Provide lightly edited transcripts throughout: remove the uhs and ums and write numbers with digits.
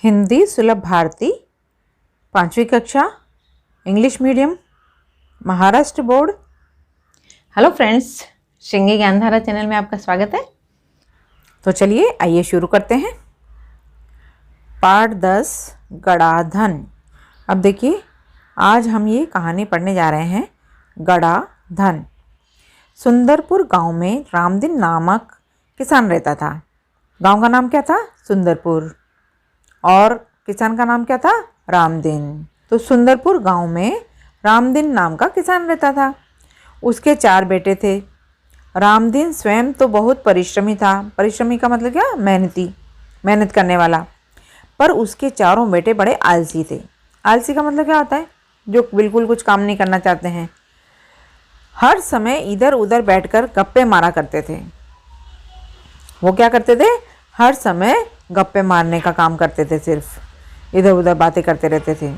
हिंदी सुलभ भारती 5वीं कक्षा English medium Maharashtra board. Hello friends, Shringi Gyandhara channel में आपका स्वागत है। तो चलिए आइए शुरू करते हैं। पाठ 10 गड़ाधन। अब देखिए, आज हम ये कहानी पढ़ने जा रहे हैं गड़ाधन। सुंदरपुर गांव में रामदीन नामक किसान रहता था। गांव का नाम क्या था? सुंदरपुर। और किसान का नाम क्या था? रामदीन। तो सुंदरपुर गांव में रामदीन नाम का किसान रहता था। उसके 4 बेटे थे। रामदीन स्वयं तो बहुत परिश्रमी था। परिश्रमी का मतलब क्या? मेहनत करने वाला। पर उसके चारों बेटे बड़े आलसी थे। आलसी का मतलब क्या होता है? जो बिल्कुल कुछ काम नहीं करना चाहते हैं। हर समय इधर उधर बैठकर गप्पे मारा करते थे। वो क्या करते थे? हर समय गप्पे मारने का काम करते थे, सिर्फ इधर उधर बातें करते रहते थे।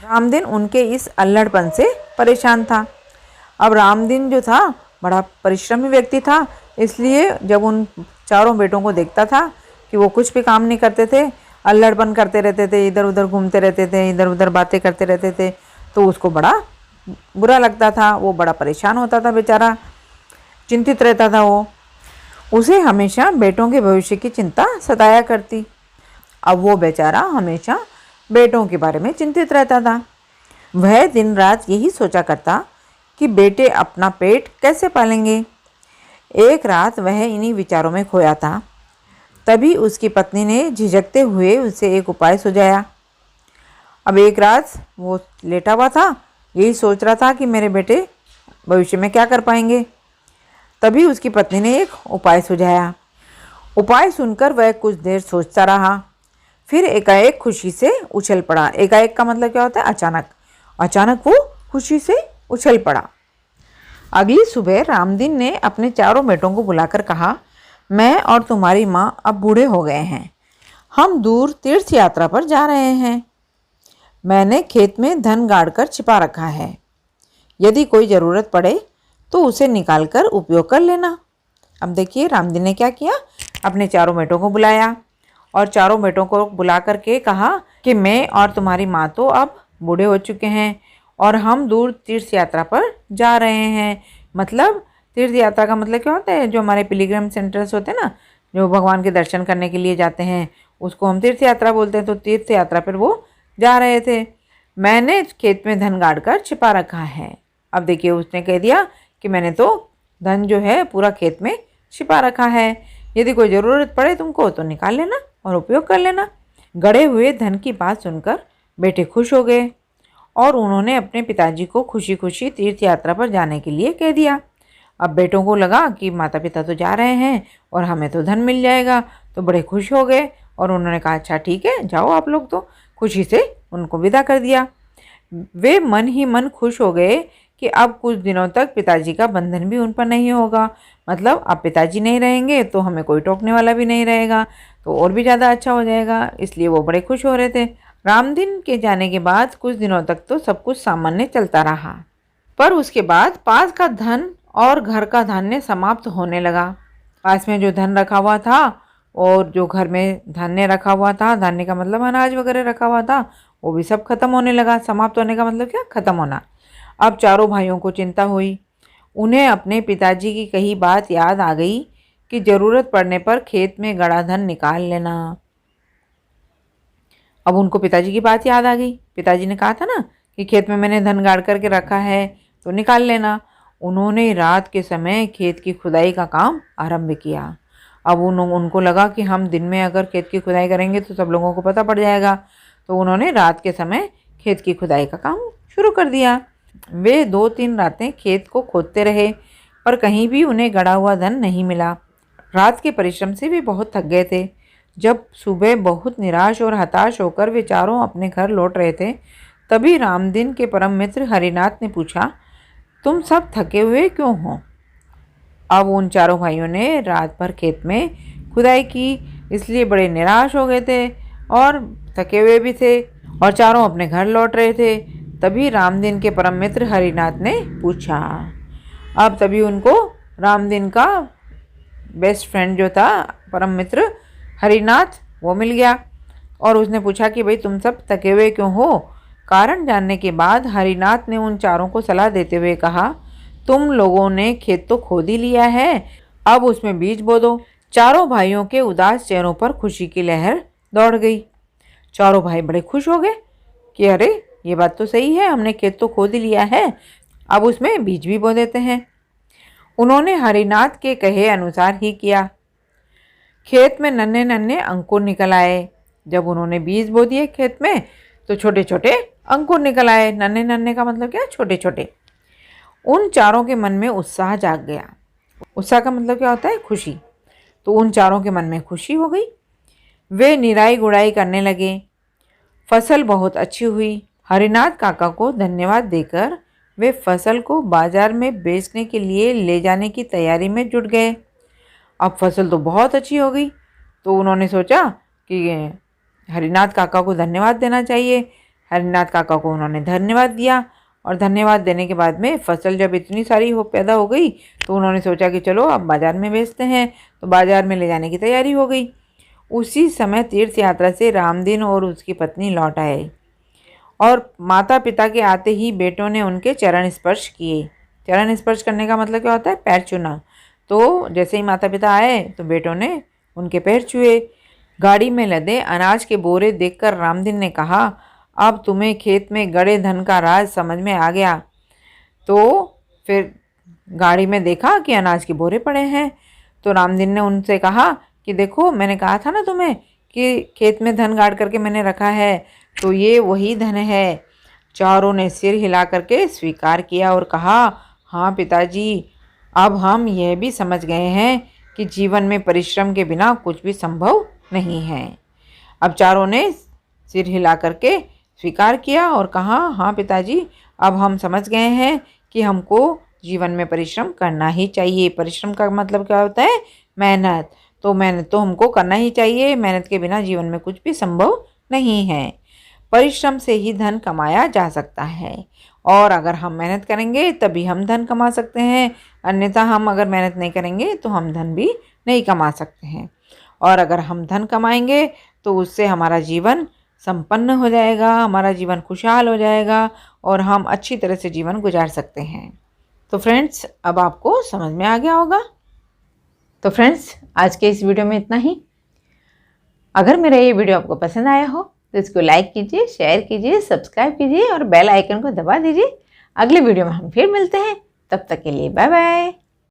रामदीन उनके इस अल्लड़पन से परेशान था। अब रामदीन जो था बड़ा परिश्रमी व्यक्ति था, इसलिए जब उन चारों बेटों को देखता था कि वो कुछ भी काम नहीं करते थे, अल्लड़पन करते रहते थे, इधर उधर घूमते रहते थे, इधर उधर बातें करते रहते थे, तो उसको बड़ा बुरा लगता था। वो बड़ा परेशान होता था, बेचारा चिंतित रहता था। वो उसे हमेशा बेटों के भविष्य की चिंता सताया करती। अब वो बेचारा हमेशा बेटों के बारे में चिंतित रहता था। वह दिन रात यही सोचा करता कि बेटे अपना पेट कैसे पालेंगे। एक रात वह इन्हीं विचारों में खोया था। तभी उसकी पत्नी ने झिझकते हुए उसे एक उपाय सुझाया। अब एक रात वो लेटा हुआ था, यही सोच रहा था कि मेरे बेटे भविष्य में क्या कर पाएंगे। तभी उसकी पत्नी ने एक उपाय सुझाया। उपाय सुनकर वह कुछ देर सोचता रहा, फिर एकाएक खुशी से उछल पड़ा। एकाएक का मतलब क्या होता है? अचानक। अचानक वो खुशी से उछल पड़ा। अगली सुबह रामदीन ने अपने चारों बेटों को बुलाकर कहा, मैं और तुम्हारी माँ अब बूढ़े हो गए हैं। हम दूर तीर्थ यात्रा पर जा रहे हैं। मैंने खेत में धन गाड़कर छिपा रखा है। यदि कोई ज़रूरत पड़े तो उसे निकालकर उपयोग कर लेना। अब देखिए, रामदीन ने क्या किया? अपने चारों बेटों को बुलाया और चारों बेटों को बुला करके कहा कि मैं और तुम्हारी माँ तो अब बूढ़े हो चुके हैं और हम दूर तीर्थ यात्रा पर जा रहे हैं। मतलब तीर्थ यात्रा का मतलब क्या होता है? जो हमारे पिलग्रिम सेंटर्स होते हैं ना, जो भगवान के दर्शन करने के लिए जाते हैं, उसको हम तीर्थ यात्रा बोलते हैं। तो तीर्थ यात्रा पर वो जा रहे थे। मैंने खेत में धन गाड़ कर छिपा रखा है। अब देखिए, उसने कह दिया कि मैंने तो धन जो है पूरा खेत में छिपा रखा है। यदि कोई ज़रूरत पड़े तुमको तो निकाल लेना और उपयोग कर लेना। गड़े हुए धन की बात सुनकर बेटे खुश हो गए और उन्होंने अपने पिताजी को खुशी खुशी तीर्थ यात्रा पर जाने के लिए कह दिया। अब बेटों को लगा कि माता पिता तो जा रहे हैं और हमें तो धन मिल जाएगा, तो बड़े खुश हो गए और उन्होंने कहा, अच्छा ठीक है, जाओ आप लोग। तो खुशी से उनको विदा कर दिया। वे मन ही मन खुश हो गए कि अब कुछ दिनों तक पिताजी का बंधन भी उन पर नहीं होगा। मतलब अब पिताजी नहीं रहेंगे तो हमें कोई टोकने वाला भी नहीं रहेगा, तो और भी ज़्यादा अच्छा हो जाएगा। इसलिए वो बड़े खुश हो रहे थे। रामदीन के जाने के बाद कुछ दिनों तक तो सब कुछ सामान्य चलता रहा, पर उसके बाद पास का धन और घर का धान्य समाप्त होने लगा। पास में जो धन रखा हुआ था और जो घर में धान्य रखा हुआ था, धान्य का मतलब अनाज वगैरह रखा हुआ था, वो भी सब खत्म होने लगा। समाप्त होने का मतलब क्या? खत्म होना। अब चारों भाइयों को चिंता हुई। उन्हें अपने पिताजी की कही बात याद आ गई कि ज़रूरत पड़ने पर खेत में गड़ा धन निकाल लेना। अब उनको पिताजी की बात याद आ गई। पिताजी ने कहा था ना कि खेत में मैंने धन गाड़ करके रखा है, तो निकाल लेना। उन्होंने रात के समय खेत की खुदाई का काम आरंभ किया। अब उनको लगा कि हम दिन में अगर खेत की खुदाई करेंगे तो सब लोगों को पता पड़ जाएगा, तो उन्होंने रात के समय खेत की खुदाई का काम शुरू कर दिया। वे 2-3 रातें खेत को खोदते रहे, पर कहीं भी उन्हें गड़ा हुआ धन नहीं मिला। रात के परिश्रम से वे बहुत थक गए थे। जब सुबह बहुत निराश और हताश होकर वे चारों अपने घर लौट रहे थे, तभी रामदीन के परम मित्र हरिनाथ ने पूछा, तुम सब थके हुए क्यों हो? अब उन चारों भाइयों ने रात भर खेत में खुदाई की, इसलिए बड़े निराश हो गए थे और थके हुए भी थे और चारों अपने घर लौट रहे थे। तभी रामदीन के परम मित्र हरिनाथ ने पूछा। अब तभी उनको रामदीन का बेस्ट फ्रेंड जो था, परम मित्र हरिनाथ, वो मिल गया। और उसने पूछा कि भाई तुम सब थके हुए क्यों हो। कारण जानने के बाद हरिनाथ ने उन चारों को सलाह देते हुए कहा, तुम लोगों ने खेत तो खोद ही लिया है, अब उसमें बीज बो दो। चारों भाइयों के उदास चेहरों पर खुशी की लहर दौड़ गई। चारों भाई बड़े खुश हो गए कि अरे ये बात तो सही है, हमने खेत तो खोद ही लिया है, अब उसमें बीज भी बो देते हैं। उन्होंने हरिनाथ के कहे अनुसार ही किया। खेत में नन्हे नन्हे अंकुर निकल आए। जब उन्होंने बीज बो दिए खेत में तो छोटे छोटे अंकुर निकल आए। नन्हे नन्हे का मतलब क्या? छोटे छोटे। उन चारों के मन में उत्साह जाग गया। उत्साह का मतलब क्या होता है? खुशी। तो उन चारों के मन में खुशी हो गई। वे निराई गुड़ाई करने लगे। फसल बहुत अच्छी हुई। हरिनाथ काका को धन्यवाद देकर वे फसल को बाजार में बेचने के लिए ले जाने की तैयारी में जुट गए। अब फसल तो बहुत अच्छी हो गई, तो उन्होंने सोचा कि हरिनाथ काका को धन्यवाद देना चाहिए। हरिनाथ काका को उन्होंने धन्यवाद दिया और धन्यवाद देने के बाद में फसल जब इतनी सारी पैदा हो गई तो उन्होंने सोचा कि चलो अब बाज़ार में बेचते हैं। तो बाज़ार में ले जाने की तैयारी हो गई। उसी समय तीर्थ यात्रा से रामदीन और उसकी पत्नी लौट आए और माता पिता के आते ही बेटों ने उनके चरण स्पर्श किए। चरण स्पर्श करने का मतलब क्या होता है? पैर छूना। तो जैसे ही माता पिता आए तो बेटों ने उनके पैर छुए। गाड़ी में लदे अनाज के बोरे देखकर रामदीन ने कहा, अब तुम्हें खेत में गड़े धन का राज समझ में आ गया। तो फिर गाड़ी में देखा कि अनाज के बोरे पड़े हैं। तो रामदीन ने उनसे कहा कि देखो, मैंने कहा था ना तुम्हें कि खेत में धन गाड़ करके मैंने रखा है, तो ये वही धन है। चारों ने सिर हिला करके स्वीकार किया और कहा, हाँ पिताजी, अब हम यह भी समझ गए हैं कि जीवन में परिश्रम के बिना कुछ भी संभव नहीं है। अब चारों ने सिर हिला करके स्वीकार किया और कहा, हाँ पिताजी, अब हम समझ गए हैं कि हमको जीवन में परिश्रम करना ही चाहिए। परिश्रम का मतलब क्या होता है? मेहनत। तो मेहनत तो हमको करना ही चाहिए। मेहनत के बिना जीवन में कुछ भी संभव नहीं है। परिश्रम से ही धन कमाया जा सकता है और अगर हम मेहनत करेंगे तभी हम धन कमा सकते हैं, अन्यथा हम अगर मेहनत नहीं करेंगे तो हम धन भी नहीं कमा सकते हैं। और अगर हम धन कमाएंगे तो उससे हमारा जीवन संपन्न हो जाएगा, हमारा जीवन खुशहाल हो जाएगा और हम अच्छी तरह से जीवन गुजार सकते हैं। तो फ्रेंड्स, अब आपको समझ में आ गया होगा। तो फ्रेंड्स, आज के इस वीडियो में इतना ही। अगर मेरा ये वीडियो आपको पसंद आया हो तो इसको लाइक कीजिए, शेयर कीजिए, सब्सक्राइब कीजिए और बेल आइकन को दबा दीजिए। अगले वीडियो में हम फिर मिलते हैं। तब तक के लिए बाय बाय।